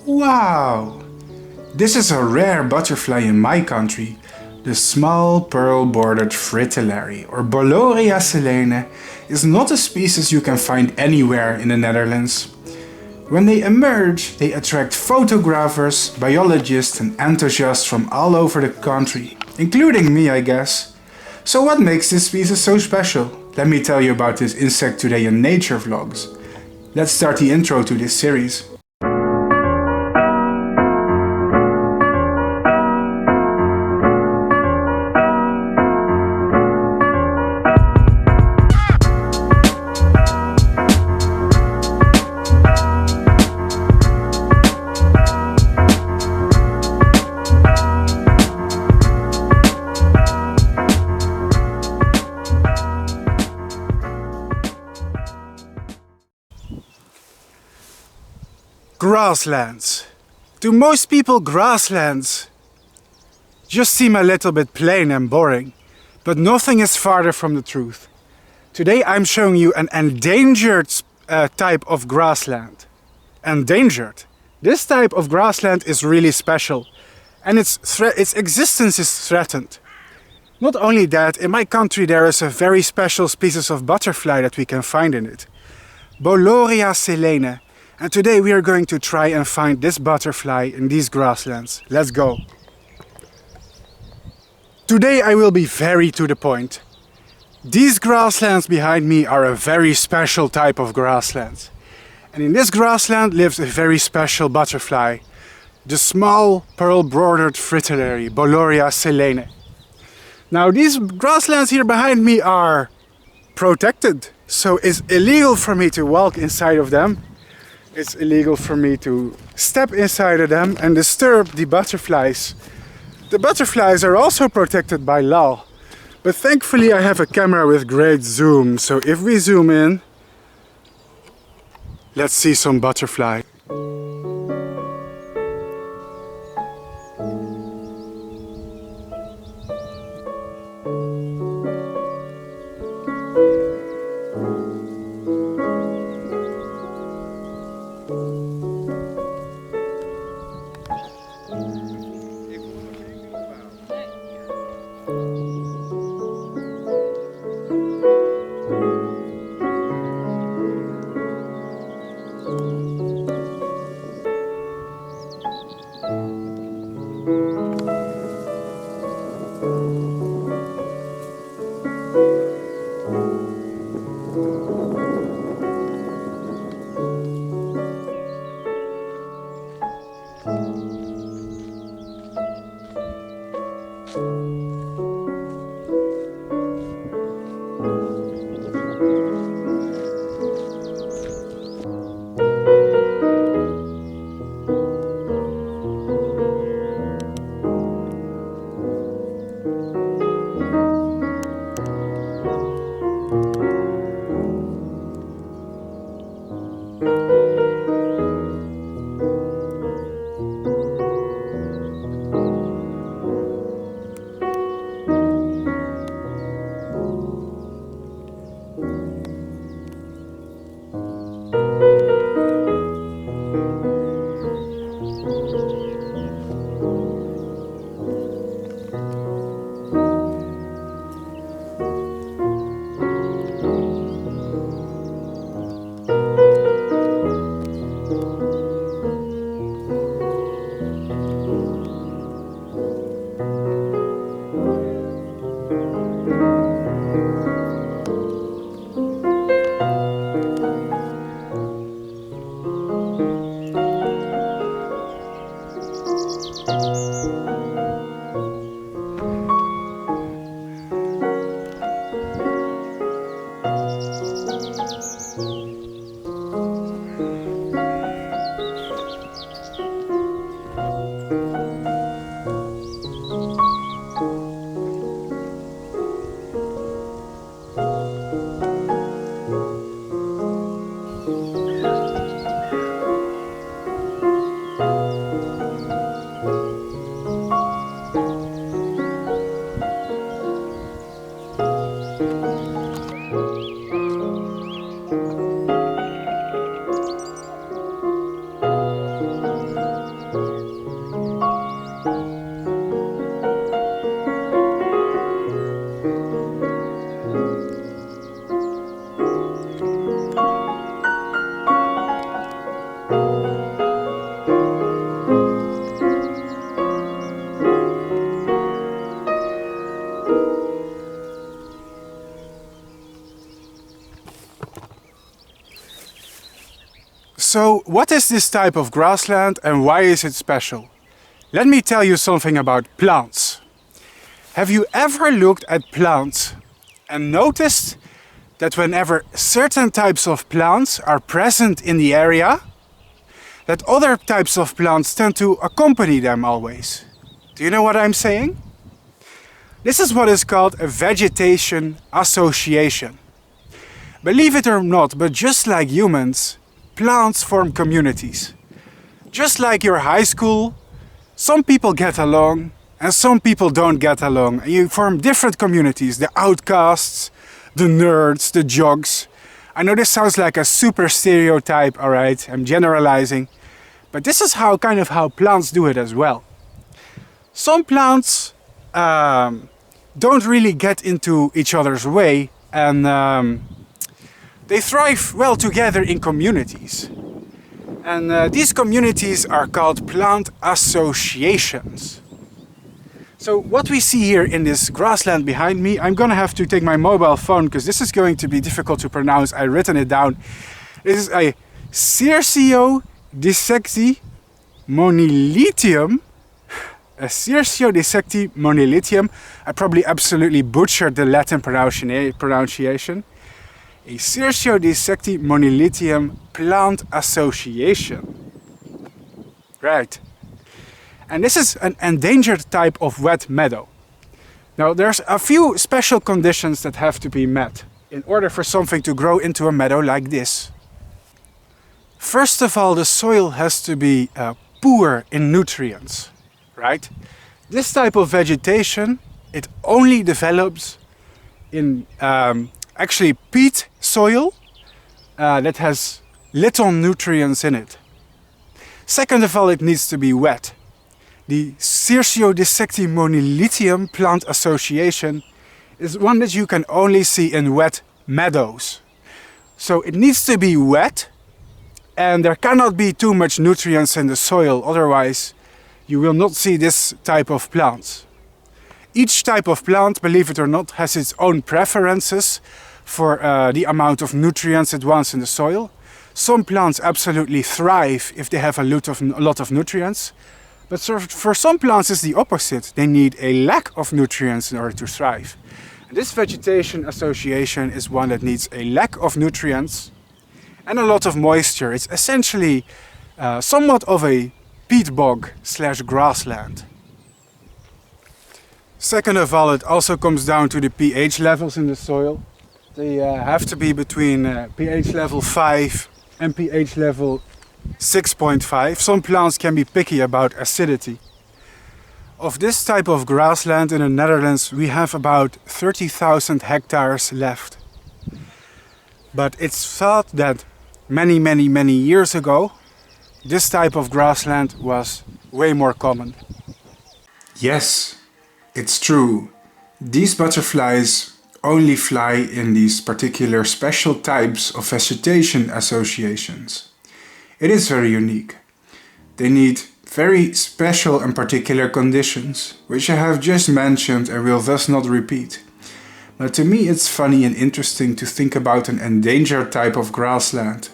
Wow! This is a rare butterfly in my country, the small pearl-bordered fritillary, or Boloria selene, is not a species you can find anywhere in the Netherlands. When they emerge, they attract photographers, biologists and enthusiasts from all over the country, including me, I guess. So what makes this species so special? Let me tell you about this insect today in NatureVlogs. Let's start the intro to this series. Grasslands. To most people, grasslands just seem a little bit plain and boring, but nothing is farther from the truth. Today I'm showing you an endangered type of grassland. Endangered. This type of grassland is really special and its existence is threatened. Not only that, in my country there is a very special species of butterfly that we can find in it. Boloria selene. And today we are going to try and find this butterfly in these grasslands. Let's go! Today I will be very to the point. These grasslands behind me are a very special type of grassland. And in this grassland lives a very special butterfly. The small pearl-bordered fritillary, Boloria selene. Now these grasslands here behind me are protected. So it's illegal for me to walk inside of them. It's illegal for me to step inside of them and disturb the butterflies. The butterflies are also protected by law. But thankfully I have a camera with great zoom, so if we zoom in, let's see some butterfly. So what is this type of grassland and why is it special? Let me tell you something about plants. Have you ever looked at plants and noticed that whenever certain types of plants are present in the area, that other types of plants tend to accompany them always? Do you know what I'm saying? This is what is called a vegetation association. Believe it or not, but just like humans, plants form communities. Just like your high school, some people get along and some people don't get along. And you form different communities, the outcasts, the nerds, the jocks. I know this sounds like a super stereotype, alright, I'm generalizing. But this is how plants do it as well. Some plants don't really get into each other's way and they thrive well together in communities. And these communities are called plant associations. So what we see here in this grassland behind me, I'm gonna have to take my mobile phone because this is going to be difficult to pronounce. I've written it down. This is a Circio dissecti monilithium. A Circio dissecti monilithium. I probably absolutely butchered the Latin pronunciation. A Circio dissecti monilithium plant association. Right. And this is an endangered type of wet meadow. Now there's a few special conditions that have to be met in order for something to grow into a meadow like this. First of all, the soil has to be poor in nutrients, right? This type of vegetation, it only develops in actually peat soil that has little nutrients in it. Second of all, it needs to be wet. The Circio dissecti monilithium plant association is one that you can only see in wet meadows. So it needs to be wet and there cannot be too much nutrients in the soil, otherwise you will not see this type of plants. Each type of plant, believe it or not, has its own preferences for the amount of nutrients it wants in the soil. Some plants absolutely thrive if they have a lot of nutrients. But for some plants it's the opposite. They need a lack of nutrients in order to thrive. And this vegetation association is one that needs a lack of nutrients and a lot of moisture. It's essentially somewhat of a peat bog / grassland. Second of all, it also comes down to the pH levels in the soil. They have to be between pH level 5 and pH level 6.5. Some plants can be picky about acidity. Of this type of grassland in the Netherlands, we have about 30,000 hectares left. But it's thought that many years ago, this type of grassland was way more common. Yes, it's true. These butterflies only fly in these particular special types of vegetation associations. It is very unique. They need very special and particular conditions, which I have just mentioned and will thus not repeat. But to me it's funny and interesting to think about an endangered type of grassland.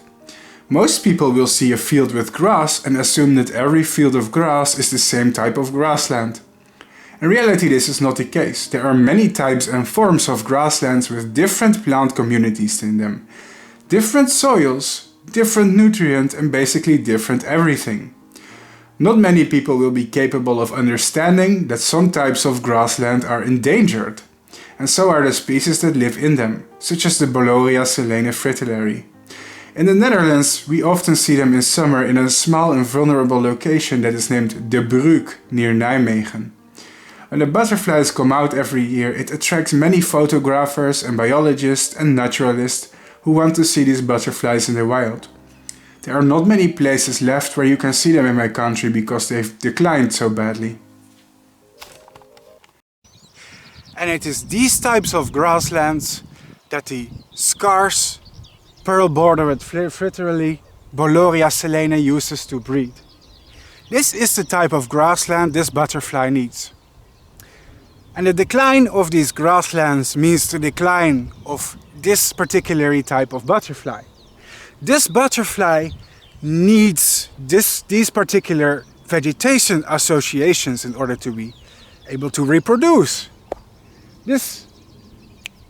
Most people will see a field with grass and assume that every field of grass is the same type of grassland. In reality this is not the case. There are many types and forms of grasslands with different plant communities in them. Different soils, different nutrient and basically different everything. Not many people will be capable of understanding that some types of grassland are endangered, and so are the species that live in them, such as the Boloria selene fritillary. In the Netherlands we often see them in summer in a small and vulnerable location that is named de Bruuk near Nijmegen. When the butterflies come out every year, it attracts many photographers and biologists and naturalists who want to see these butterflies in the wild. There are not many places left where you can see them in my country because they've declined so badly. And it is these types of grasslands that the scarce Pearl-Bordered Fritillary Boloria selene uses to breed. This is the type of grassland this butterfly needs. And the decline of these grasslands means the decline of this particular type of butterfly. This butterfly needs these particular vegetation associations in order to be able to reproduce. This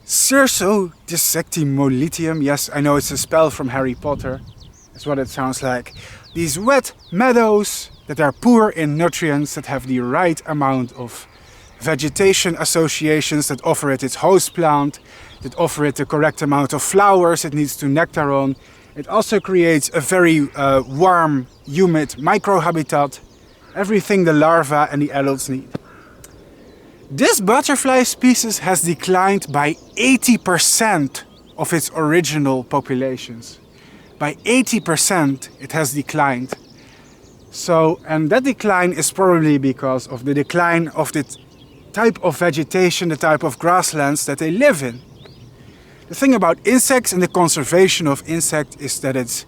Cirso dissectimolitium, yes, I know it's a spell from Harry Potter, that's what it sounds like. These wet meadows that are poor in nutrients, that have the right amount of vegetation associations, that offer it its host plant, that offer it the correct amount of flowers it needs to nectar on. It also creates a very warm, humid microhabitat, everything the larvae and the adults need. This butterfly species has declined by 80% of its original populations. By 80% it has declined. So, and that decline is probably because of the decline of the type of vegetation, the type of grasslands that they live in. The thing about insects and the conservation of insects is that it's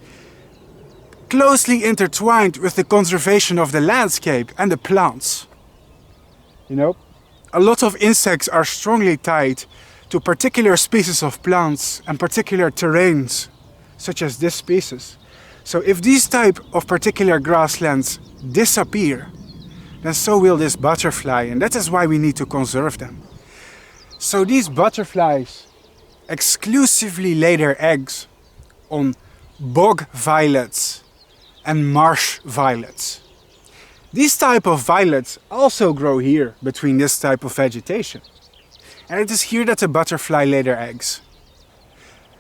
closely intertwined with the conservation of the landscape and the plants. You know, a lot of insects are strongly tied to particular species of plants and particular terrains, such as this species. So if these type of particular grasslands disappear, then so will this butterfly, and that is why we need to conserve them. So these butterflies exclusively lay their eggs on bog violets and marsh violets. These type of violets also grow here between this type of vegetation. And it is here that the butterfly lay their eggs.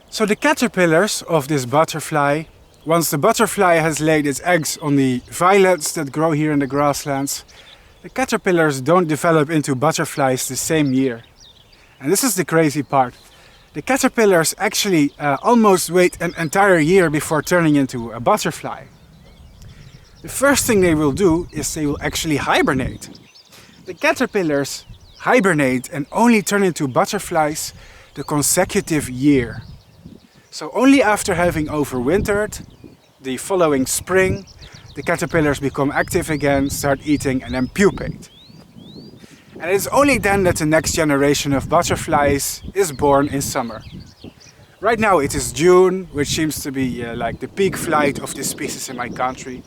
So the caterpillars of this butterfly, once the butterfly has laid its eggs on the violets that grow here in the grasslands, the caterpillars don't develop into butterflies the same year. And this is the crazy part. The caterpillars actually almost wait an entire year before turning into a butterfly. The first thing they will do is they will actually hibernate. The caterpillars hibernate and only turn into butterflies the consecutive year. So only after having overwintered, the following spring, the caterpillars become active again, start eating and then pupate. And it's only then that the next generation of butterflies is born in summer. Right now it is June, which seems to be like the peak flight of this species in my country.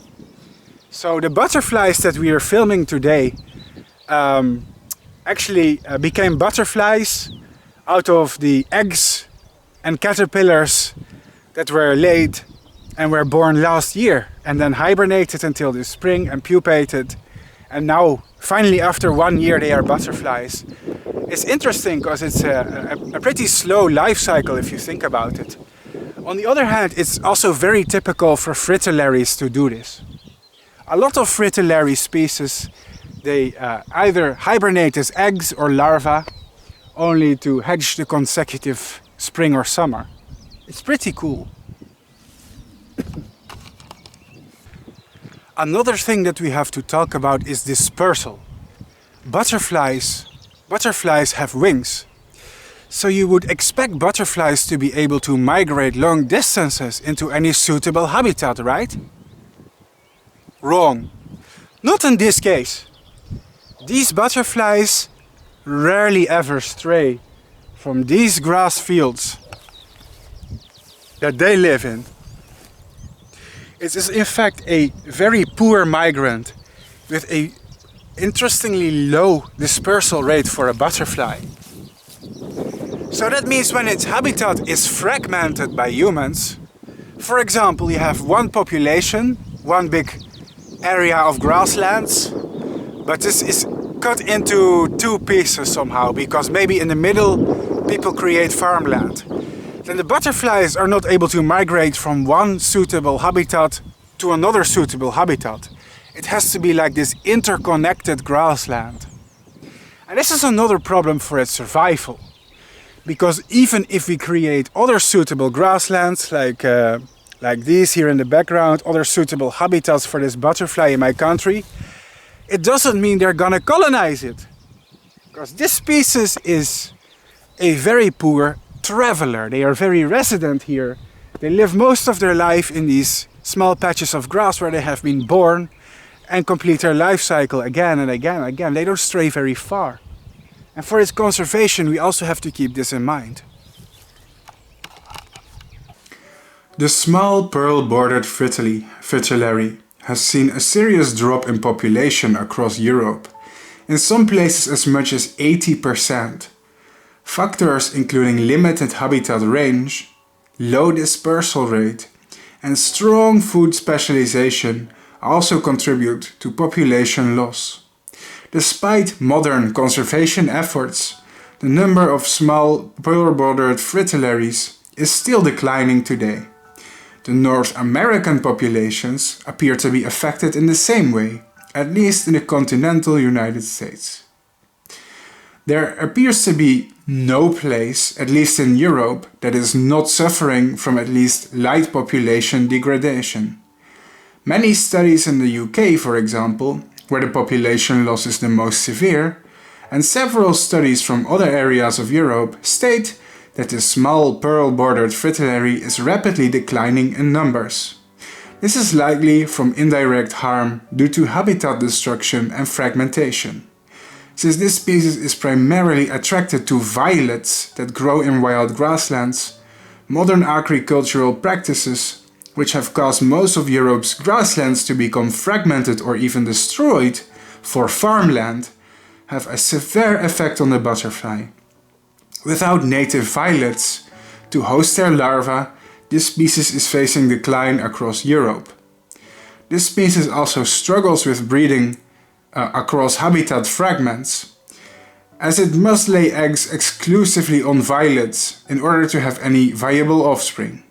So the butterflies that we are filming today actually became butterflies out of the eggs and caterpillars that were laid and were born last year and then hibernated until the spring and pupated, and now finally after 1 year they are butterflies. It's interesting because it's a pretty slow life cycle if you think about it. On the other hand, it's also very typical for fritillaries to do this. A lot of fritillary species, they either hibernate as eggs or larvae only to hatch the consecutive spring or summer. It's pretty cool. Another thing that we have to talk about is dispersal. Butterflies have wings. So you would expect butterflies to be able to migrate long distances into any suitable habitat, right? Wrong. Not in this case. These butterflies rarely ever stray from these grass fields that they live in. It is in fact a very poor migrant with a interestingly low dispersal rate for a butterfly. So that means when its habitat is fragmented by humans, for example, you have one population, one big area of grasslands, but this is cut into two pieces somehow, because maybe in the middle people create farmland. Then the butterflies are not able to migrate from one suitable habitat to another suitable habitat. It has to be like this interconnected grassland. And this is another problem for its survival. Because even if we create other suitable grasslands, like these here in the background, other suitable habitats for this butterfly in my country, it doesn't mean they're gonna colonize it. Because this species is a very poor traveler. They are very resident here. They live most of their life in these small patches of grass where they have been born and complete their life cycle again and again and again. They don't stray very far. And for its conservation, we also have to keep this in mind. The small pearl-bordered fritillary has seen a serious drop in population across Europe, in some places as much as 80%. Factors including limited habitat range, low dispersal rate, and strong food specialization also contribute to population loss. Despite modern conservation efforts, the number of small pearl-bordered fritillaries is still declining today. The North American populations appear to be affected in the same way, at least in the continental United States. There appears to be no place, at least in Europe, that is not suffering from at least light population degradation. Many studies in the UK, for example, where the population loss is the most severe, and several studies from other areas of Europe state that the small pearl-bordered fritillary is rapidly declining in numbers. This is likely from indirect harm due to habitat destruction and fragmentation. Since this species is primarily attracted to violets that grow in wild grasslands, modern agricultural practices, which have caused most of Europe's grasslands to become fragmented or even destroyed for farmland, have a severe effect on the butterfly. Without native violets to host their larvae, this species is facing decline across Europe. This species also struggles with breeding across habitat fragments, as it must lay eggs exclusively on violets in order to have any viable offspring.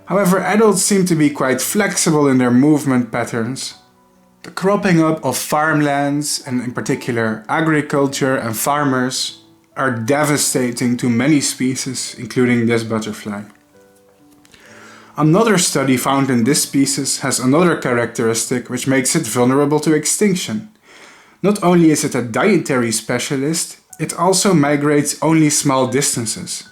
However, adults seem to be quite flexible in their movement patterns. The cropping up of farmlands, and in particular agriculture and farmers, are devastating to many species, including this butterfly. Another study found in this species has another characteristic which makes it vulnerable to extinction. Not only is it a dietary specialist, it also migrates only small distances.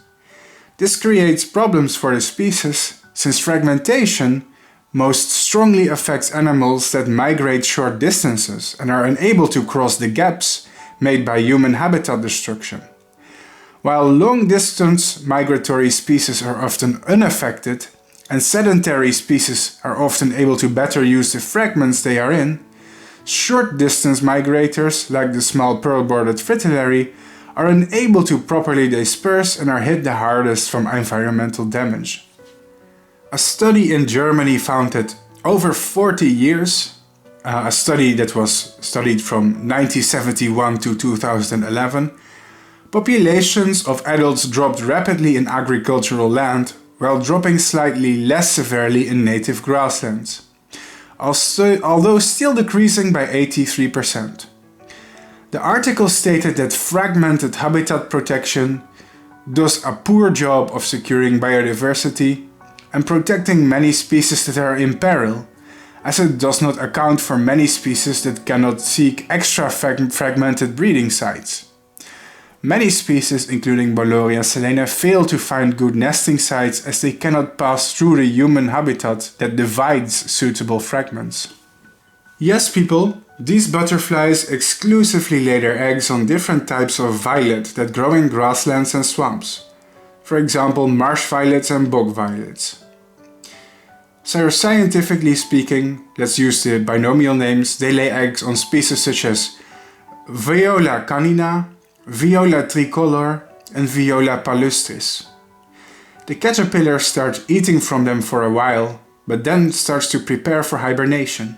This creates problems for the species, since fragmentation most strongly affects animals that migrate short distances and are unable to cross the gaps made by human habitat destruction. While long-distance migratory species are often unaffected, and sedentary species are often able to better use the fragments they are in, short-distance migrators, like the small pearl-bordered fritillary, are unable to properly disperse and are hit the hardest from environmental damage. A study in Germany found that over 40 years, a study that was studied from 1971 to 2011, populations of adults dropped rapidly in agricultural land while dropping slightly less severely in native grasslands, although still decreasing by 83%. The article stated that fragmented habitat protection does a poor job of securing biodiversity and protecting many species that are in peril, as it does not account for many species that cannot seek extra fragmented breeding sites. Many species, including Boloria and selene, fail to find good nesting sites as they cannot pass through the human habitat that divides suitable fragments. Yes, people, these butterflies exclusively lay their eggs on different types of violet that grow in grasslands and swamps. For example, marsh violets and bog violets. So scientifically speaking, let's use the binomial names, they lay eggs on species such as Viola canina, Viola tricolor and Viola palustris. The caterpillar starts eating from them for a while, but then starts to prepare for hibernation.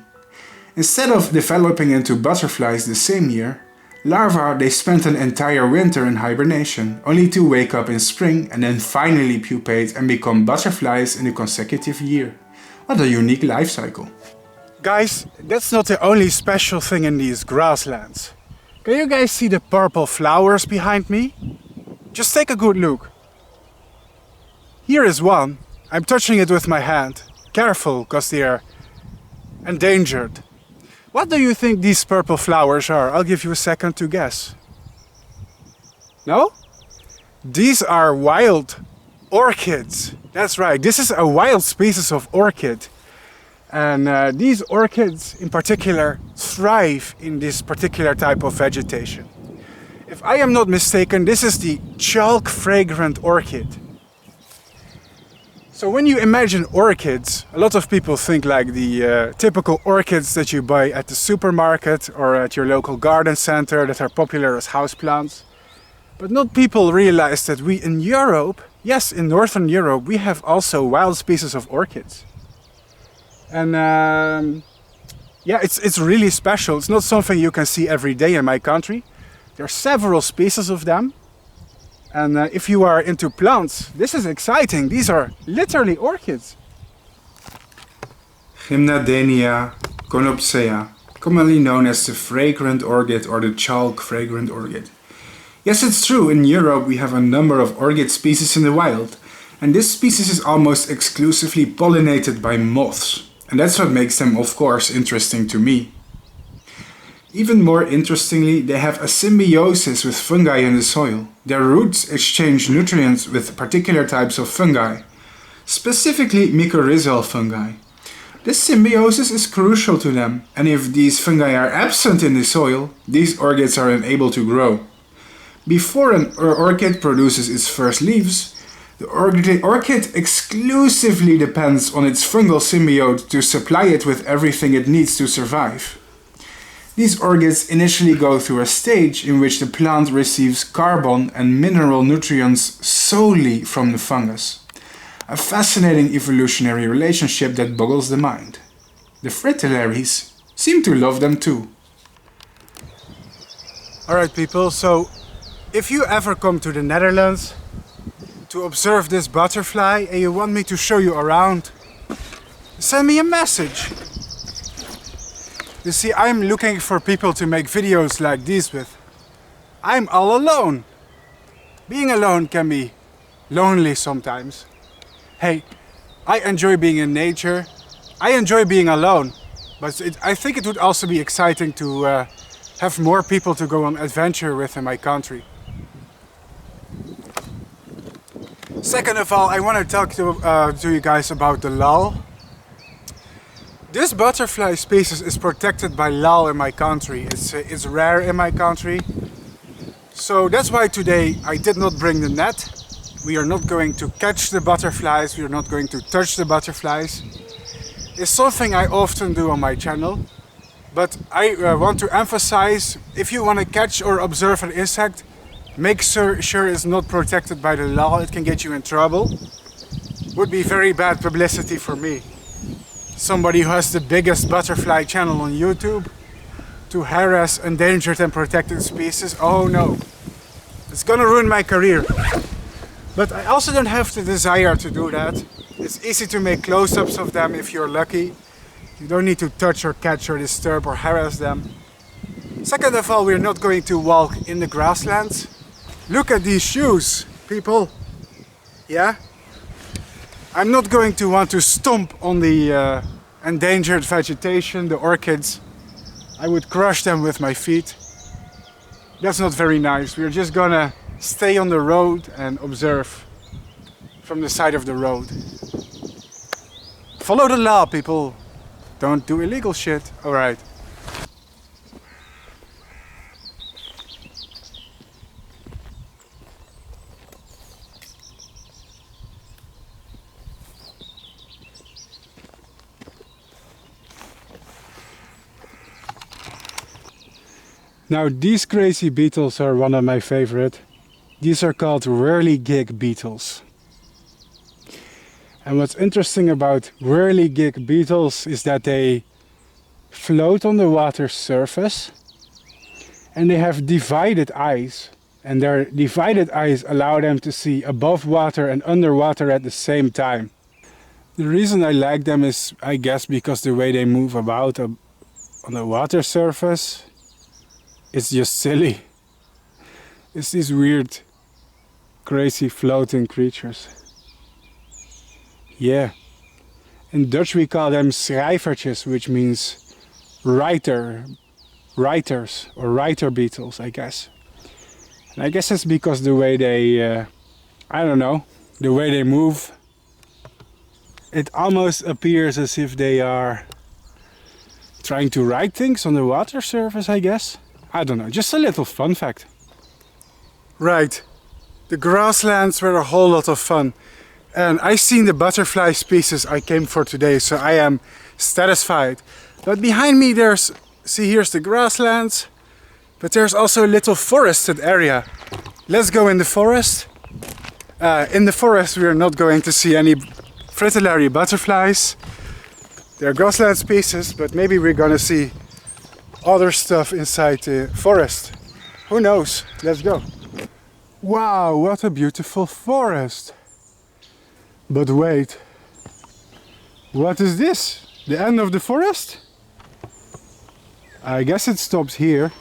Instead of developing into butterflies the same year, larvae they spent an entire winter in hibernation, only to wake up in spring and then finally pupate and become butterflies in a consecutive year. What a unique life cycle. Guys, that's not the only special thing in these grasslands. Can you guys see the purple flowers behind me? Just take a good look. Here is one. I'm touching it with my hand. Careful, because they are endangered. What do you think these purple flowers are? I'll give you a second to guess. No? These are wild orchids. That's right, this is a wild species of orchid. And these orchids in particular thrive in this particular type of vegetation. If I am not mistaken, this is the chalk fragrant orchid. So when you imagine orchids, a lot of people think like the typical orchids that you buy at the supermarket or at your local garden center that are popular as houseplants. But not people realize that we in Europe, yes, in Northern Europe, we have also wild species of orchids. And yeah, it's really special. It's not something you can see every day in my country. There are several species of them. And if you are into plants, this is exciting. These are literally orchids. Gymnadenia conopsea, commonly known as the fragrant orchid or the chalk fragrant orchid. Yes, it's true, in Europe we have a number of orchid species in the wild, and this species is almost exclusively pollinated by moths, and that's what makes them, of course, interesting to me. Even more interestingly, they have a symbiosis with fungi in the soil. Their roots exchange nutrients with particular types of fungi, specifically mycorrhizal fungi. This symbiosis is crucial to them, and if these fungi are absent in the soil, these orchids are unable to grow. Before an orchid produces its first leaves, the orchid exclusively depends on its fungal symbiote to supply it with everything it needs to survive. These orchids initially go through a stage in which the plant receives carbon and mineral nutrients solely from the fungus. A fascinating evolutionary relationship that boggles the mind. The fritillaries seem to love them too. Alright people, so if you ever come to the Netherlands to observe this butterfly and you want me to show you around, send me a message. You see, I'm looking for people to make videos like these with. I'm all alone. Being alone can be lonely sometimes. Hey, I enjoy being in nature. I enjoy being alone. But I think it would also be exciting to have more people to go on adventure with in my country. Second of all, I want to talk to you guys about the lull. This butterfly species is protected by lull in my country. It's rare in my country. So that's why today I did not bring the net. We are not going to catch the butterflies. We are not going to touch the butterflies. It's something I often do on my channel. But I want to emphasize, if you want to catch or observe an insect, make sure it's not protected by the law. It can get you in trouble. Would be very bad publicity for me. Somebody who has the biggest butterfly channel on YouTube to harass endangered and protected species. Oh no. It's gonna ruin my career. But I also don't have the desire to do that. It's easy to make close-ups of them if you're lucky. You don't need to touch or catch or disturb or harass them. Second of all, we're not going to walk in the grasslands. Look at these shoes, people. Yeah? I'm not going to want to stomp on the endangered vegetation, the orchids. I would crush them with my feet. That's not very nice. We're just gonna stay on the road and observe from the side of the road. Follow the law, people. Don't do illegal shit. Alright. Now these crazy beetles are one of my favorite. These are called whirligig beetles. And what's interesting about whirligig beetles is that they float on the water's surface and they have divided eyes. And their divided eyes allow them to see above water and underwater at the same time. The reason I like them is, I guess, because the way they move about on the water surface. It's just silly. It's these weird, crazy floating creatures. Yeah. In Dutch we call them schrijvertjes, which means writers or writer beetles, I guess. And I guess it's because the way they, I don't know, the way they move. It almost appears as if they are trying to write things on the water surface, I guess. I don't know, just a little fun fact. Right, the grasslands were a whole lot of fun. And I've seen the butterfly species I came for today, so I am satisfied. But behind me there's, see, here's the grasslands, but there's also a little forested area. Let's go in the forest. In the forest we are not going to see any fritillary butterflies. They're grassland species, but maybe we're gonna see other stuff inside the forest. Who knows? Let's go. Wow, what a beautiful forest. But wait, what is this? The end of the forest? I guess it stops here.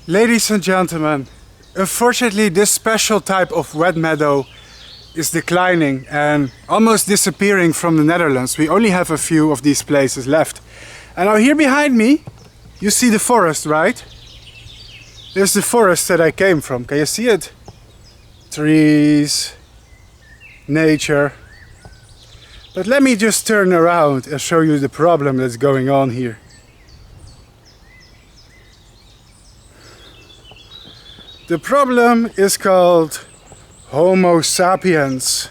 Ladies and gentlemen, unfortunately this special type of wet meadow is declining and almost disappearing from the Netherlands. We only have a few of these places left. And now here behind me, you see the forest, right? There's the forest that I came from. Can you see it? Trees, nature. But let me just turn around and show you the problem that's going on here. The problem is called Homo sapiens.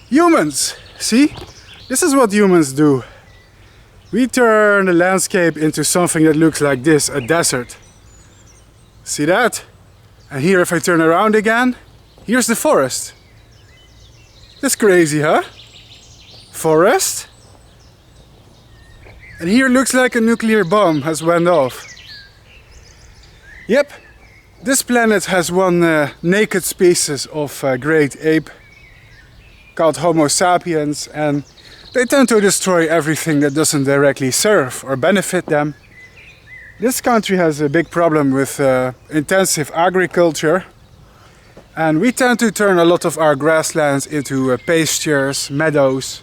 Humans, see? This is what humans do. We turn the landscape into something that looks like this, a desert. See that? And here if I turn around again, here's the forest. That's crazy, huh? Forest. And here looks like a nuclear bomb has went off. Yep. This planet has one naked species of great ape called Homo sapiens, and they tend to destroy everything that doesn't directly serve or benefit them. This country has a big problem with intensive agriculture, and we tend to turn a lot of our grasslands into pastures, meadows,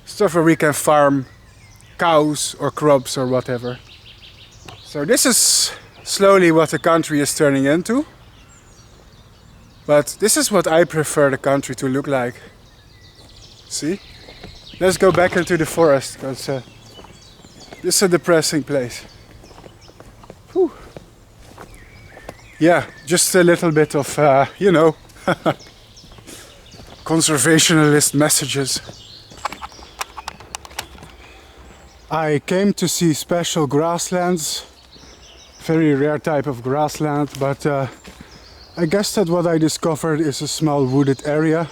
stuff where we can farm cows or crops or whatever. So this is slowly what the country is turning into. But this is what I prefer the country to look like. See? Let's go back into the forest, because this is a depressing place. Whew. Yeah, just a little bit of, you know, conservationist messages. I came to see special grasslands. Very rare type of grassland, but I guess that what I discovered is a small wooded area.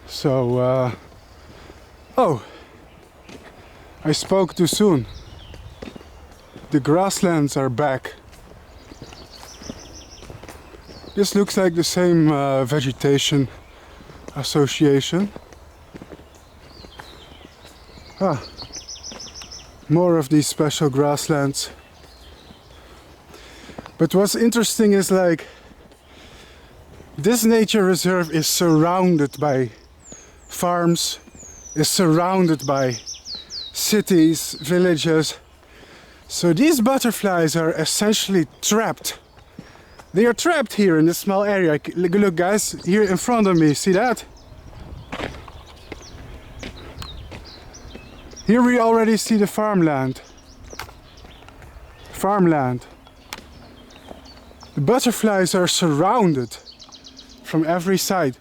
So, oh, I spoke too soon. The grasslands are back. This looks like the same vegetation association. Ah, more of these special grasslands. But what's interesting is, like, this nature reserve is surrounded by farms, is surrounded by cities, villages. So these butterflies are essentially trapped. They are trapped here in this small area. Look guys, here in front of me, see that? Here we already see the farmland. The butterflies are surrounded from every side.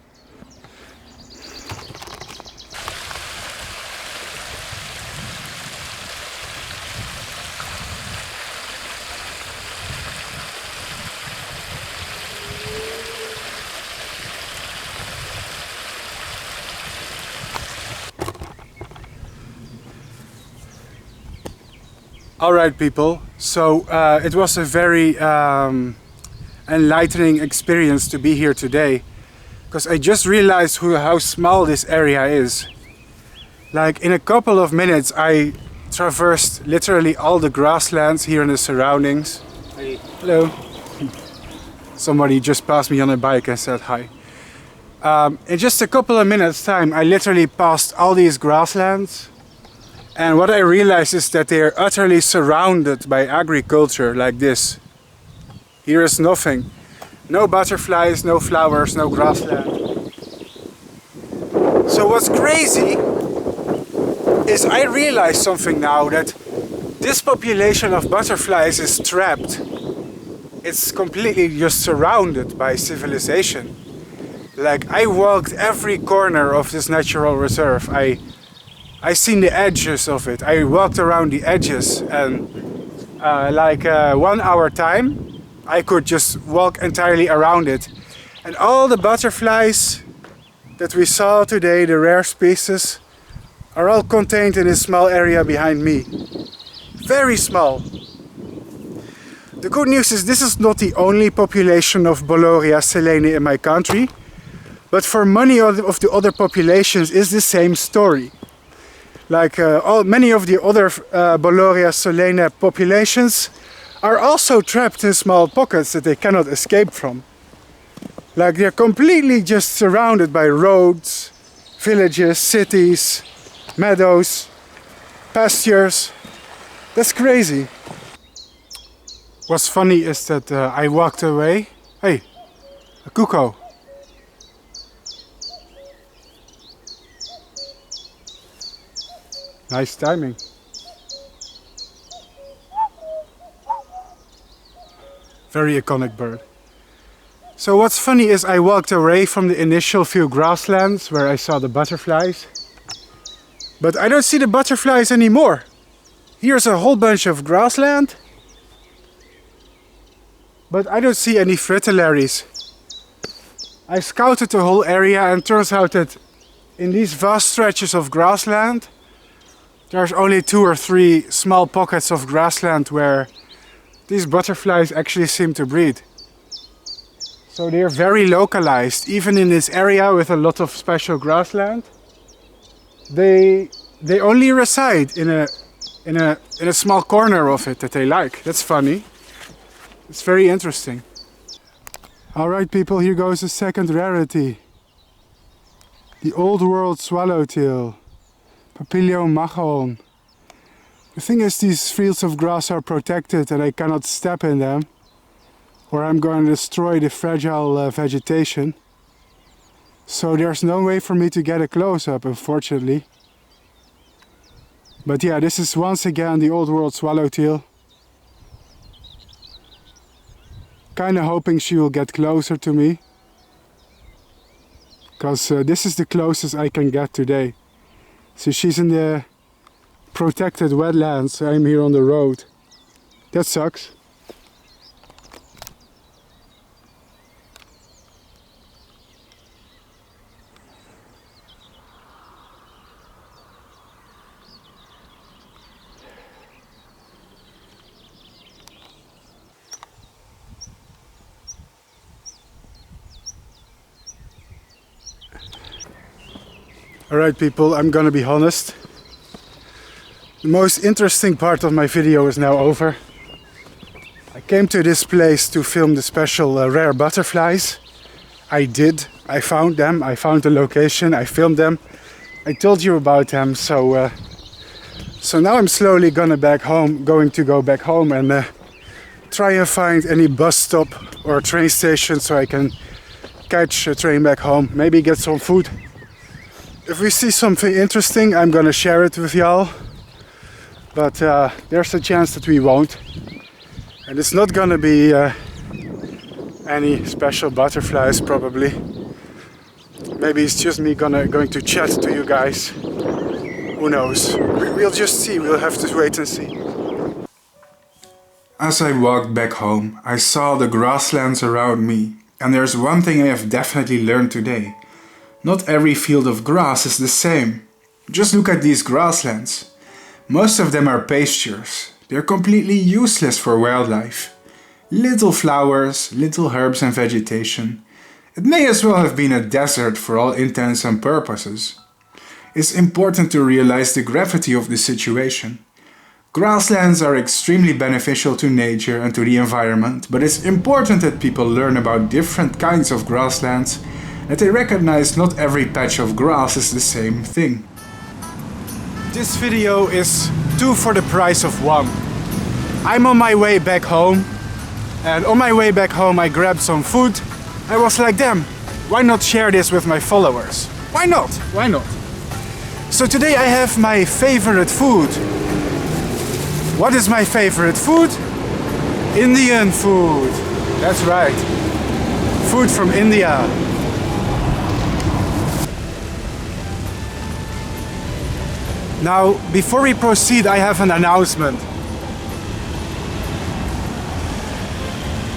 Alright people, so it was a very enlightening experience to be here today, because I just realized how small this area is. Like, in a couple of minutes I traversed literally all the grasslands here in the surroundings. Hey. Hello. Somebody just passed me on a bike and said hi. In just a couple of minutes time I literally passed all these grasslands, and what I realized is that they are utterly surrounded by agriculture like this. Here is nothing. No butterflies, no flowers, no grassland. So what's crazy is I realize something now, that This population of butterflies is trapped. It's completely just surrounded by civilization. Like, I walked every corner of this natural reserve. I seen the edges of it. I walked around the edges, and 1 hour time I could just walk entirely around it. And all the butterflies that we saw today, the rare species, are all contained in a small area behind me. Very small. The good news is this is not the only population of Boloria selene in my country, but for many of the other populations is the same story. Like many of the other Boloria selene populations are also trapped in small pockets that they cannot escape from. Like, they're completely just surrounded by roads, villages, cities, meadows, pastures. That's crazy. What's funny is that I walked away. Hey, a cuckoo. Nice timing. Very iconic bird. So what's funny is I walked away from the initial few grasslands where I saw the butterflies. But I don't see the butterflies anymore. Here's a whole bunch of grassland. But I don't see any fritillaries. I scouted the whole area, and turns out that in these vast stretches of grassland, there's only 2 or 3 small pockets of grassland where these butterflies actually seem to breed. So they're very localized. Even in this area with a lot of special grassland, they only reside in a small corner of it that they like. That's funny. It's very interesting. Alright people, here goes the second rarity. The old world swallowtail. Papilio machaon. The thing is, these fields of grass are protected and I cannot step in them, or I'm going to destroy the fragile vegetation. So there's no way for me to get a close-up, unfortunately. But yeah, this is once again the old world swallowtail. Kinda hoping she will get closer to me, because this is the closest I can get today. So she's in the protected wetlands. I'm here on the road. That sucks. Alright people, I'm gonna be honest. The most interesting part of my video is now over. I came to this place to film the special rare butterflies. I did. I found them. I found the location. I filmed them. I told you about them. So now I'm slowly going to go back home and try and find any bus stop or train station so I can catch a train back home. Maybe get some food. If we see something interesting, I'm gonna share it with y'all. But there's a chance that we won't. And it's not gonna be any special butterflies, probably. Maybe it's just me going to chat to you guys. Who knows? We'll just see. We'll have to wait and see. As I walked back home, I saw the grasslands around me. And there's one thing I have definitely learned today. Not every field of grass is the same. Just look at these grasslands. Most of them are pastures. They're completely useless for wildlife. Little flowers, little herbs and vegetation. It may as well have been a desert for all intents and purposes. It's important to realize the gravity of the situation. Grasslands are extremely beneficial to nature and to the environment, but it's important that people learn about different kinds of grasslands, that they recognize not every patch of grass is the same thing. This video is 2 for the price of 1. I'm on my way back home, and on my way back home I grabbed some food. I was like, damn, why not share this with my followers? Why not? Why not? So today I have my favorite food. What is my favorite food? Indian food. That's right. Food from India. Now, before we proceed, I have an announcement.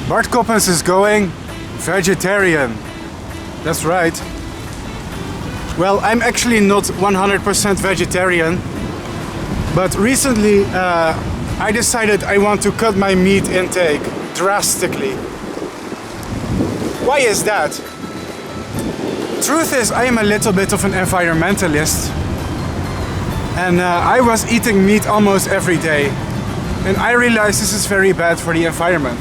Bart Coppens is going vegetarian. That's right. Well, I'm actually not 100% vegetarian, but recently I decided I want to cut my meat intake drastically. Why is that? Truth is, I am a little bit of an environmentalist, and I was eating meat almost every day, and I realized this is very bad for the environment.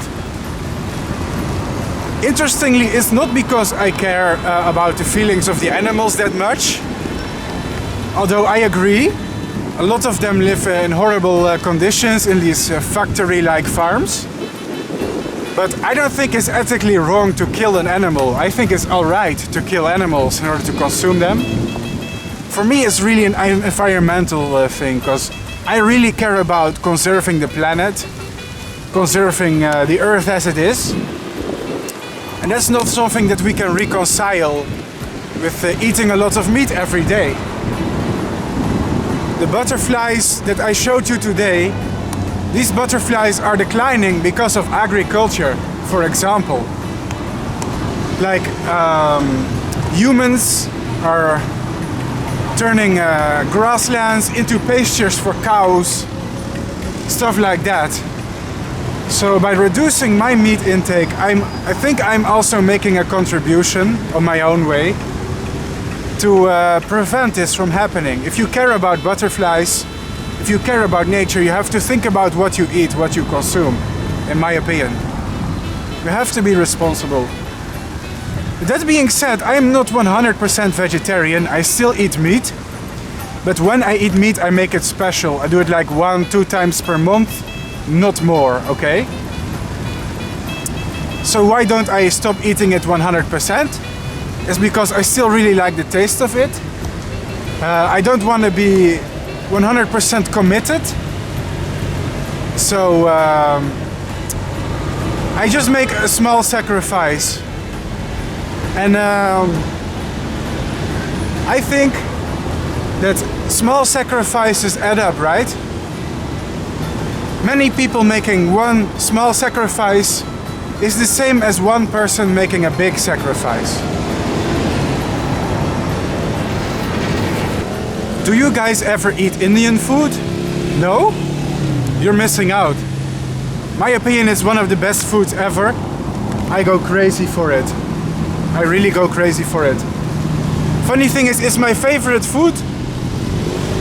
Interestingly, it's not because I care about the feelings of the animals that much, although I agree, a lot of them live in horrible conditions in these factory-like farms. But I don't think it's ethically wrong to kill an animal. I think it's alright to kill animals in order to consume them. For me, it's really an environmental thing, because I really care about conserving the planet, conserving the earth as it is. And that's not something that we can reconcile with eating a lot of meat every day. The butterflies that I showed you today, these butterflies are declining because of agriculture, for example. Like humans are turning grasslands into pastures for cows, stuff like that. So by reducing my meat intake, I think I'm also making a contribution on my own way to prevent this from happening. If you care about butterflies, if you care about nature, you have to think about what you eat, what you consume, in my opinion. You have to be responsible. That being said, I am not 100% vegetarian. I still eat meat. But when I eat meat, I make it special. I do it like 1-2 times per month. Not more, okay? So why don't I stop eating it 100%? It's because I still really like the taste of it. I don't want to be 100% committed. So I just make a small sacrifice. And I think that small sacrifices add up, right? Many people making one small sacrifice is the same as one person making a big sacrifice. Do you guys ever eat Indian food? No? You're missing out. My opinion, it's one of the best foods ever. I go crazy for it. I really go crazy for it. Funny thing is, it's my favorite food,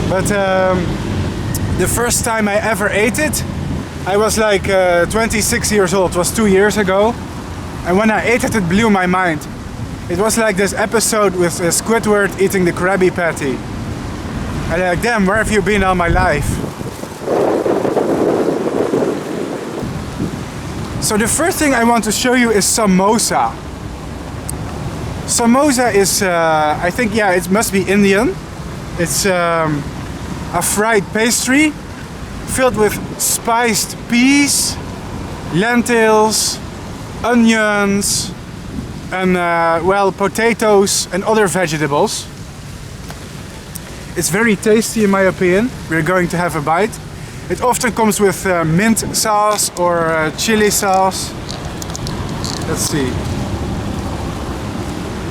but the first time I ever ate it, I was like 26 years old. It was 2 years ago. And when I ate it, it blew my mind. It was like this episode with Squidward eating the Krabby Patty. And like, damn, where have you been all my life? So the first thing I want to show you is samosa. Samosa is, I think, yeah, it must be Indian. It's a fried pastry filled with spiced peas, lentils, onions, and well, potatoes and other vegetables. It's very tasty in my opinion. We're going to have a bite. It often comes with mint sauce or chili sauce. Let's see.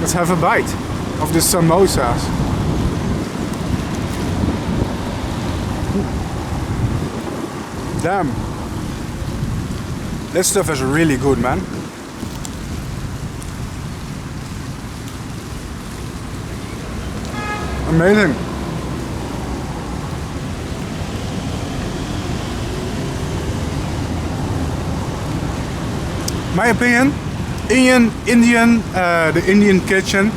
Let's have a bite of the samosas. Damn. This stuff is really good, man. Amazing. My opinion, the Indian kitchen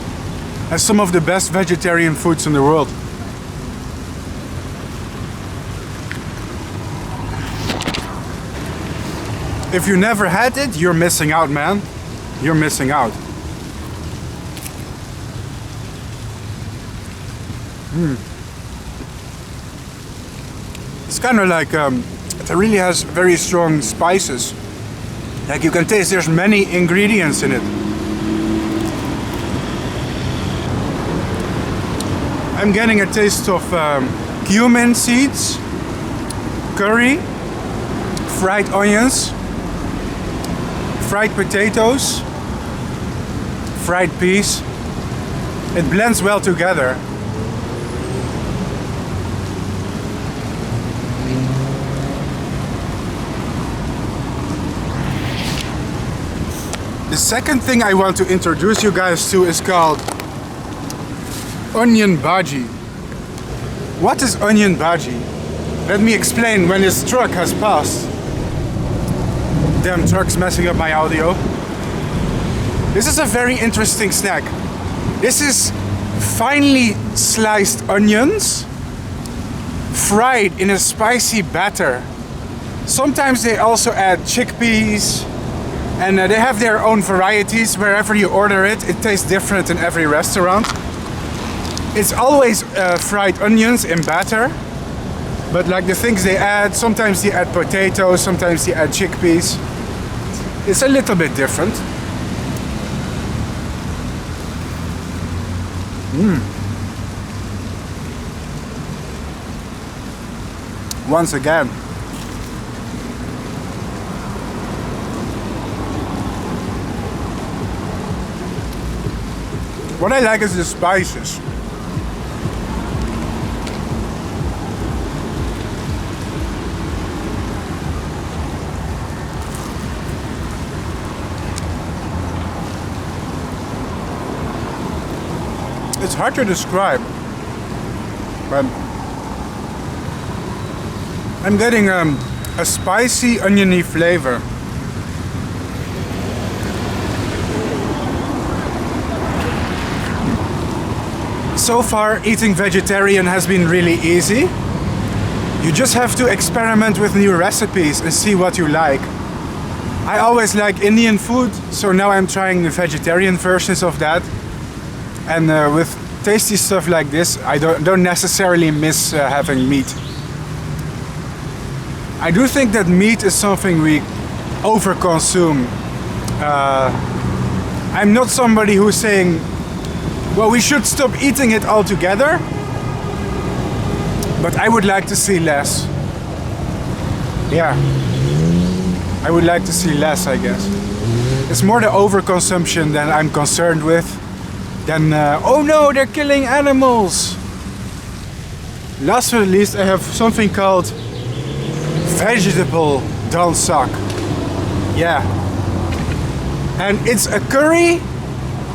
has some of the best vegetarian foods in the world. If you never had it, you're missing out, man. You're missing out. It's kind of like It really has very strong spices. Like you can taste there's many ingredients in it. I'm getting a taste of cumin seeds, curry, fried onions, fried potatoes, fried peas. It blends well together. The second thing I want to introduce you guys to is called onion bhaji. What is onion bhaji? Let me explain when this truck has passed. Damn truck's messing up my audio. This is a very interesting snack. This is finely sliced onions fried in a spicy batter. Sometimes they also add chickpeas, and they have their own varieties. Wherever you order it, it tastes different in every restaurant. It's always fried onions in batter, but like the things they add, sometimes they add potatoes, sometimes they add chickpeas. It's a little bit different. Once again, what I like is the spices. It's hard to describe, but I'm getting a spicy, oniony flavor. So far, eating vegetarian has been really easy. You just have to experiment with new recipes and see what you like. I always like Indian food, so now I'm trying the vegetarian versions of that. And with tasty stuff like this, I don't necessarily miss having meat. I do think that meat is something we overconsume. I'm not somebody who's saying, well, we should stop eating it altogether, but I would like to see less. Yeah, I would like to see less, I guess. It's more the overconsumption that I'm concerned with. Then, oh no, they're killing animals! Last but not least, I have something called vegetable dansak. Yeah. And it's a curry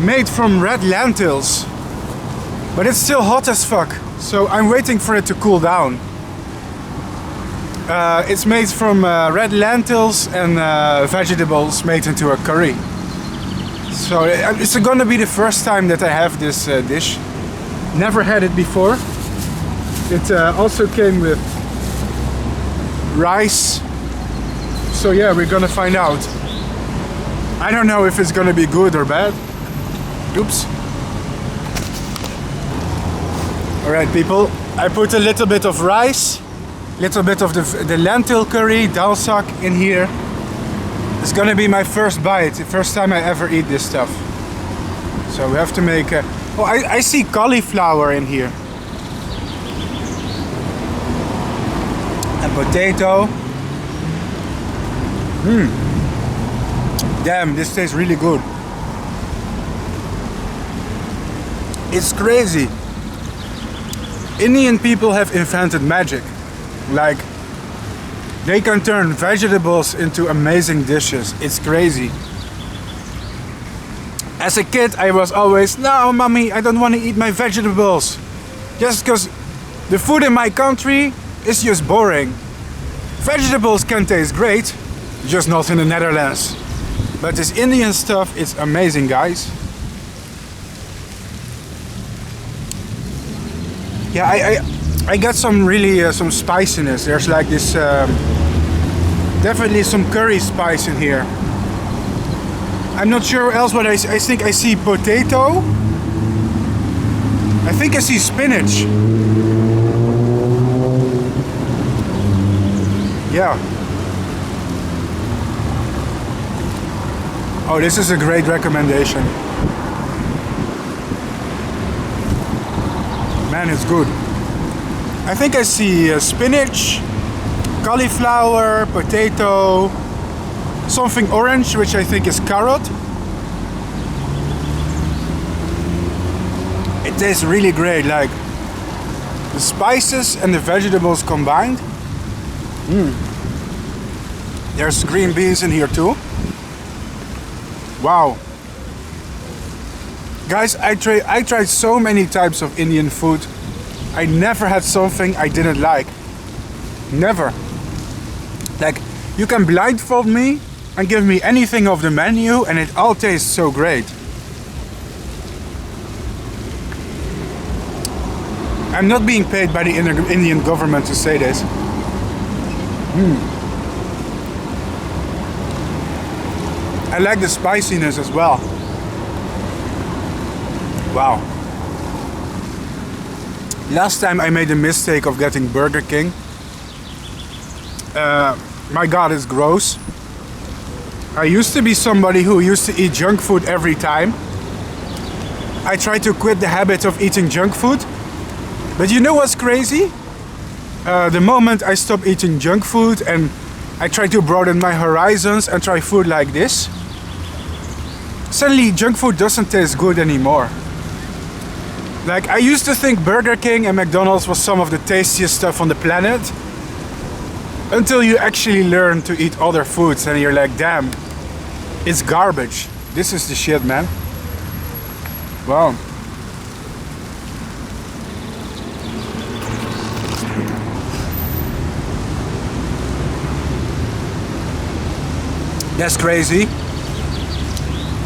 made from red lentils. But it's still hot as fuck, so I'm waiting for it to cool down. It's made from red lentils and vegetables made into a curry. So it's gonna be the first time that I have this dish. Never had it before. It also came with rice. So yeah, we're gonna find out. I don't know if it's gonna be good or bad. Oops. Alright people, I put a little bit of rice, little bit of the lentil curry, dansak in here. It's gonna be my first bite, the first time I ever eat this stuff. So we have to make a... Oh, I see cauliflower in here. And potato. Damn, this tastes really good. It's crazy. Indian people have invented magic. Like, they can turn vegetables into amazing dishes. It's crazy. As a kid, I was always, no, mommy, I don't want to eat my vegetables. Just because the food in my country is just boring. Vegetables can taste great, just not in the Netherlands. But this Indian stuff is amazing, guys. Yeah, I got some really some spiciness. There's like this definitely some curry spice in here. I'm not sure else what I think I see potato. I think I see spinach. Yeah. Oh, this is a great recommendation. Man, it's good. I think I see spinach, cauliflower, potato, something orange, which I think is carrot. It tastes really great, like the spices and the vegetables combined. There's green beans in here too. Wow. Guys, I tried so many types of Indian food. I never had something I didn't like. Never. Like, you can blindfold me and give me anything of the menu and it all tastes so great. I'm not being paid by the Indian government to say this. I like the spiciness as well. Wow. Last time I made a mistake of getting Burger King. My God, it's gross. I used to be somebody who used to eat junk food every time. I tried to quit the habit of eating junk food. But you know what's crazy? The moment I stop eating junk food and I try to broaden my horizons and try food like this, suddenly junk food doesn't taste good anymore. Like, I used to think Burger King and McDonald's was some of the tastiest stuff on the planet, until you actually learn to eat other foods and you're like, damn, it's garbage. This is the shit, man. Wow. That's crazy.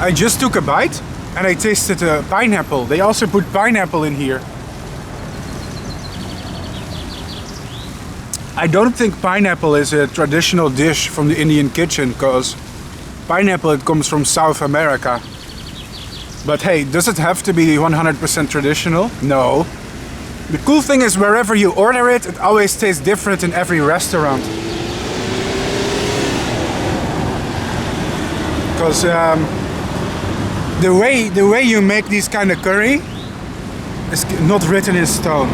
I just took a bite and I tasted pineapple. They also put pineapple in here. I don't think pineapple is a traditional dish from the Indian kitchen, because pineapple, it comes from South America. But hey, does it have to be 100% traditional? No. The cool thing is, wherever you order it, it always tastes different in every restaurant. Because the way you make these kind of curry is not written in stone.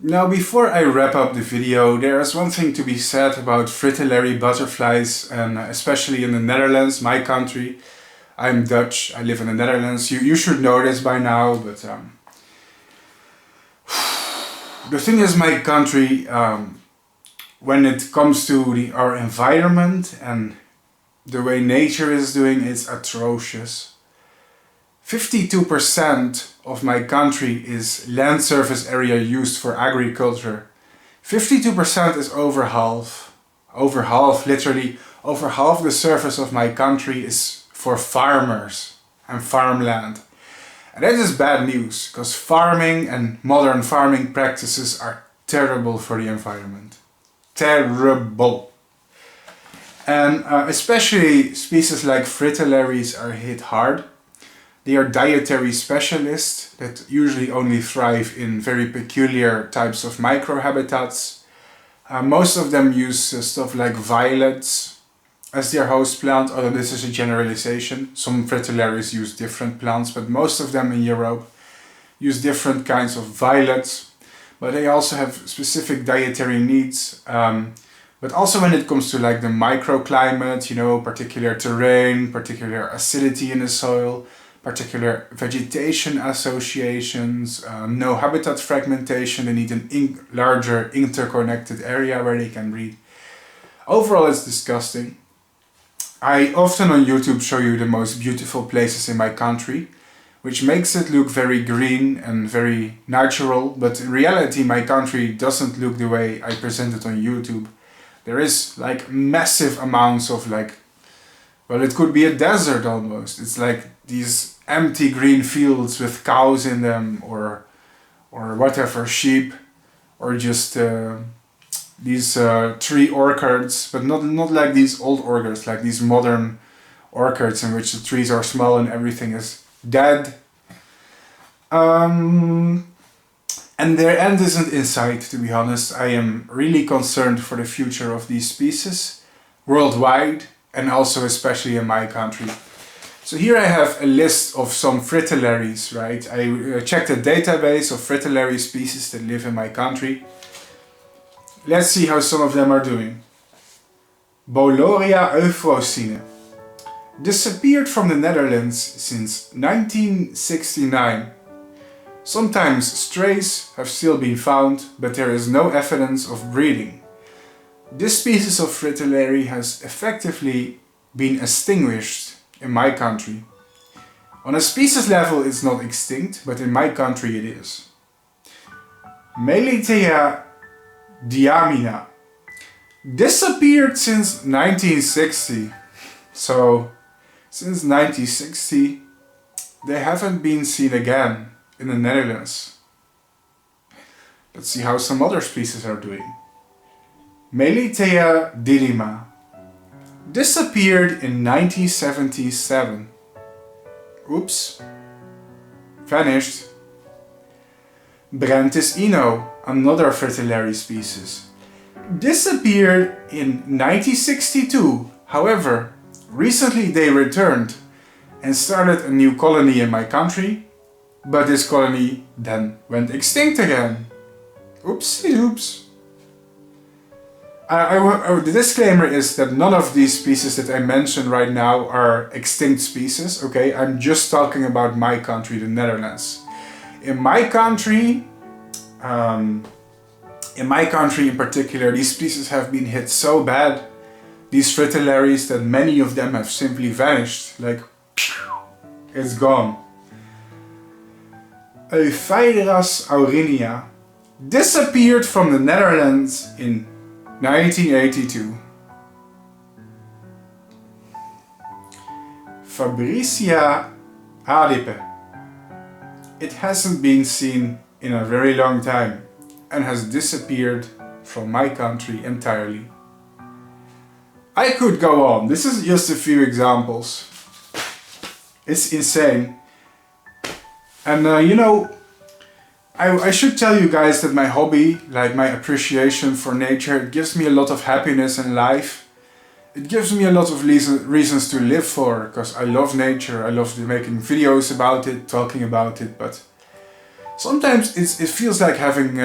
Now, before I wrap up the video, there is one thing to be said about fritillary butterflies, and especially in the Netherlands, my country. I'm Dutch, I live in the Netherlands. You should know this by now, but the thing is, my country, when it comes to our environment and the way nature is doing, it's atrocious. 52% of my country is land surface area used for agriculture. 52% is over half. Literally over half the surface of my country is for farmers and farmland. And that is bad news, because farming and modern farming practices are terrible for the environment. Terrible. And especially species like fritillaries are hit hard. They are dietary specialists that usually only thrive in very peculiar types of microhabitats. Most of them use stuff like violets as their host plant, although this is a generalization. Some fritillaries use different plants, but most of them in Europe use different kinds of violets. But they also have specific dietary needs. But also when it comes to like the microclimate, you know, particular terrain, particular acidity in the soil, particular vegetation associations, no habitat fragmentation, they need an larger interconnected area where they can breed. Overall, it's disgusting. I often on YouTube show you the most beautiful places in my country, which makes it look very green and very natural, but in reality my country doesn't look the way I present it on YouTube. There is like massive amounts of like, well, it could be a desert almost. It's like these empty green fields with cows in them, or whatever, sheep, or just these tree orchards, but not like these old orchards, like these modern orchards in which the trees are small and everything is dead. And their end isn't in sight, to be honest. I am really concerned for the future of these species worldwide, and also especially in my country. So here I have a list of some fritillaries, right? I checked a database of fritillary species that live in my country. Let's see how some of them are doing. Boloria euphrosine. Disappeared from the Netherlands since 1969. Sometimes strays have still been found, but there is no evidence of breeding. This species of fritillary has effectively been extinguished in my country. On a species level it's not extinct, but in my country it is. Meletea diamina. Disappeared since 1960. So, since 1960 they haven't been seen again in the Netherlands. Let's see how some other species are doing. Meletea didyma. Disappeared in 1977. Oops. Vanished. Brentis ino, another fritillary species. Disappeared in 1962. However, recently they returned and started a new colony in my country, but this colony then went extinct again. Oopsie oops. The disclaimer is that none of these species that I mentioned right now are extinct species, okay? I'm just talking about my country, the Netherlands. In my country in particular, these species have been hit so bad, these fritillaries, that many of them have simply vanished. Like, it's gone. Euphyderas aurinea disappeared from the Netherlands in 1982. Fabricia adipe. It hasn't been seen in a very long time and has disappeared from my country entirely. I could go on. This is just a few examples. It's insane. And you know, I should tell you guys that my hobby, like my appreciation for nature, it gives me a lot of happiness in life. It gives me a lot of reasons to live for, because I love nature, I love making videos about it, talking about it, but sometimes it feels like having,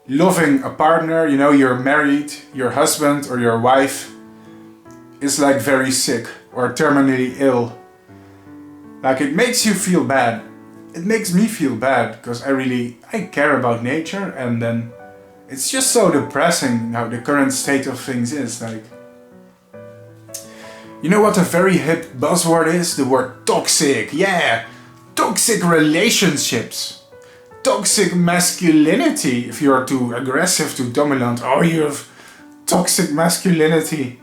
loving a partner, you know, you're married, your husband or your wife is like very sick or terminally ill. Like, it makes you feel bad. It makes me feel bad because I care about nature, and then it's just so depressing how the current state of things is. Like, you know what a very hip buzzword is? The word toxic. Yeah, toxic relationships, toxic masculinity. If you're too aggressive, too dominant, oh, you have toxic masculinity.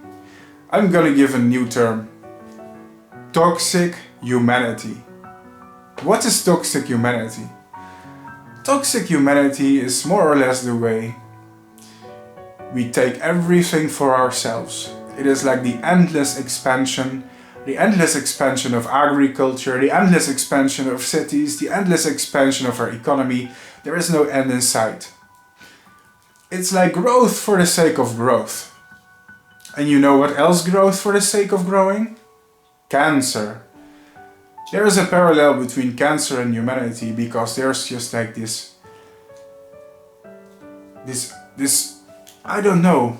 I'm gonna give a new term. Toxic humanity. What is toxic humanity? Toxic humanity is more or less the way we take everything for ourselves. It is like the endless expansion of agriculture, the endless expansion of cities, the endless expansion of our economy. There is no end in sight. It's like growth for the sake of growth. And you know what else growth for the sake of growing? Cancer. There is a parallel between cancer and humanity, because there's just like this, I don't know,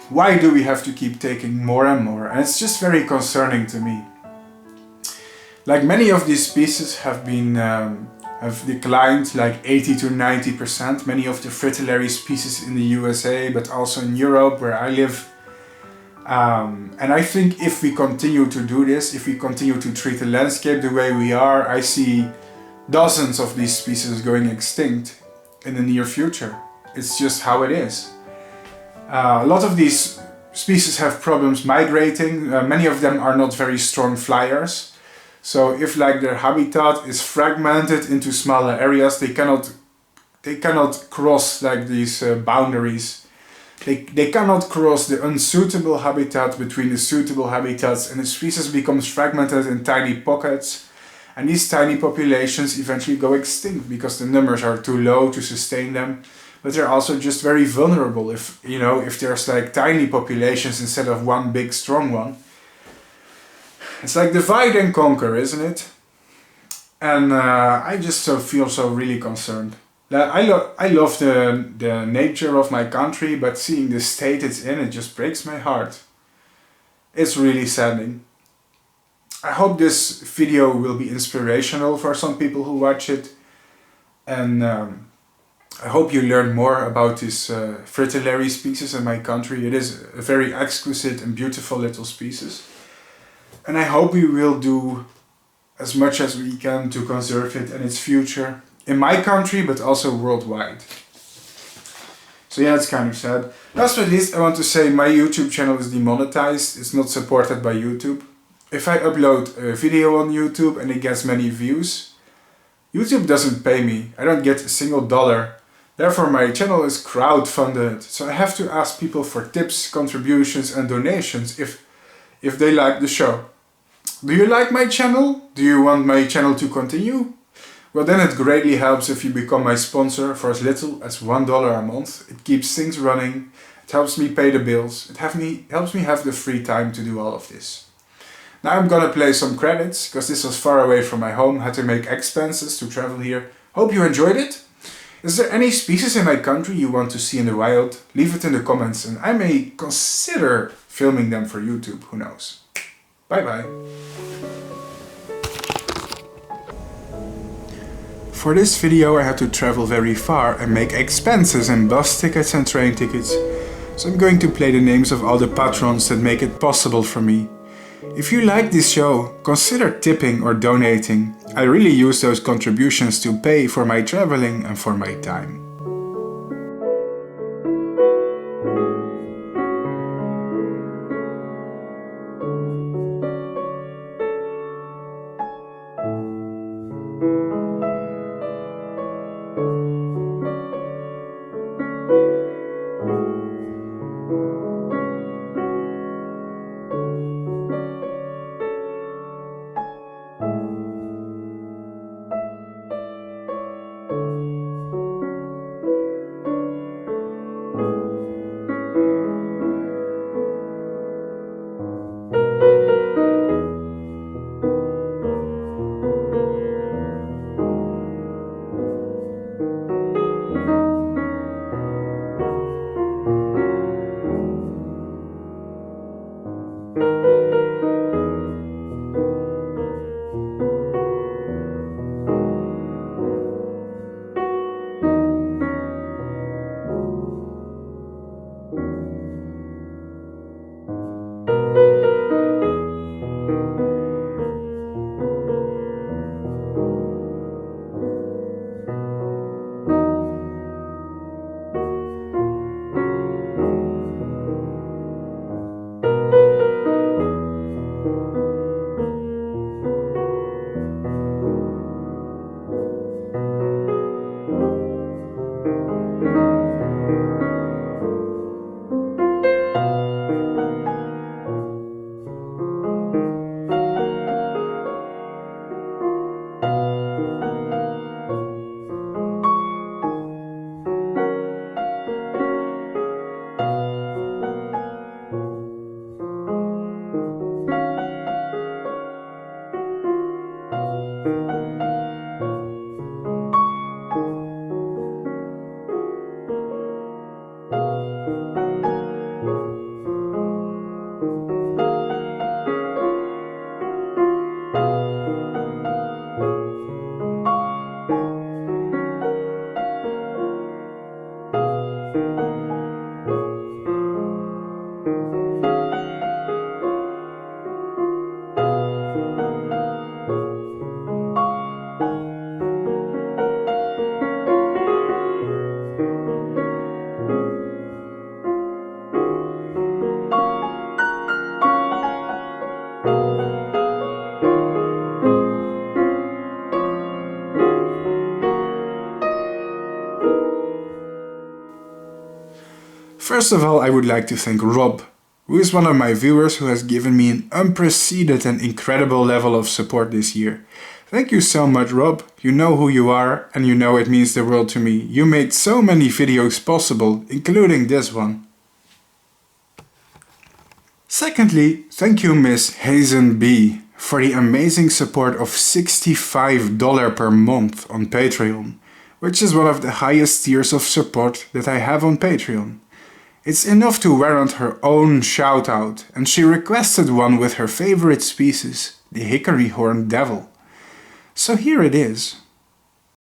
why do we have to keep taking more and more? And it's just very concerning to me. Like many of these species have been have declined like 80 to 90%. Many of the fritillary species in the USA, but also in Europe where I live. And I think if we continue to do this, if we continue to treat the landscape the way we are, I see dozens of these species going extinct in the near future. It's just how it is. A lot of these species have problems migrating. Many of them are not very strong flyers. So if like their habitat is fragmented into smaller areas, they cannot cross like these boundaries. They cannot cross the unsuitable habitat between the suitable habitats, and the species becomes fragmented in tiny pockets. And these tiny populations eventually go extinct because the numbers are too low to sustain them. But they're also just very vulnerable if there's like tiny populations instead of one big strong one. It's like divide and conquer, isn't it? And I just feel so really concerned. I love the nature of my country, but seeing the state it's in, it just breaks my heart. It's really saddening. I hope this video will be inspirational for some people who watch it. And I hope you learn more about this fritillary species in my country. It is a very exquisite and beautiful little species. And I hope we will do as much as we can to conserve it and its future in my country, but also worldwide. So yeah, it's kind of sad. Last but not least, I want to say my YouTube channel is demonetized. It's not supported by YouTube. If I upload a video on YouTube and it gets many views, YouTube doesn't pay me. I don't get a single dollar. Therefore, my channel is crowdfunded. So I have to ask people for tips, contributions and donations if they like the show. Do you like my channel? Do you want my channel to continue? Well, then it greatly helps if you become my sponsor for as little as $1 a month. It keeps things running, it helps me pay the bills, it helps me have the free time to do all of this. Now I'm gonna play some credits, because this was far away from my home, had to make expenses to travel here. Hope you enjoyed it. Is there any species in my country you want to see in the wild? Leave it in the comments and I may consider filming them for YouTube, who knows. Bye bye. For this video I had to travel very far and make expenses in bus tickets and train tickets. So I'm going to play the names of all the patrons that make it possible for me. If you like this show, consider tipping or donating. I really use those contributions to pay for my traveling and for my time. First of all, I would like to thank Rob, who is one of my viewers who has given me an unprecedented and incredible level of support this year. Thank you so much, Rob. You know who you are and you know it means the world to me. You made so many videos possible, including this one. Secondly, thank you Miss Hazen B for the amazing support of $65 per month on Patreon, which is one of the highest tiers of support that I have on Patreon. It's enough to warrant her own shout out, and she requested one with her favorite species, the hickory horned devil. So here it is.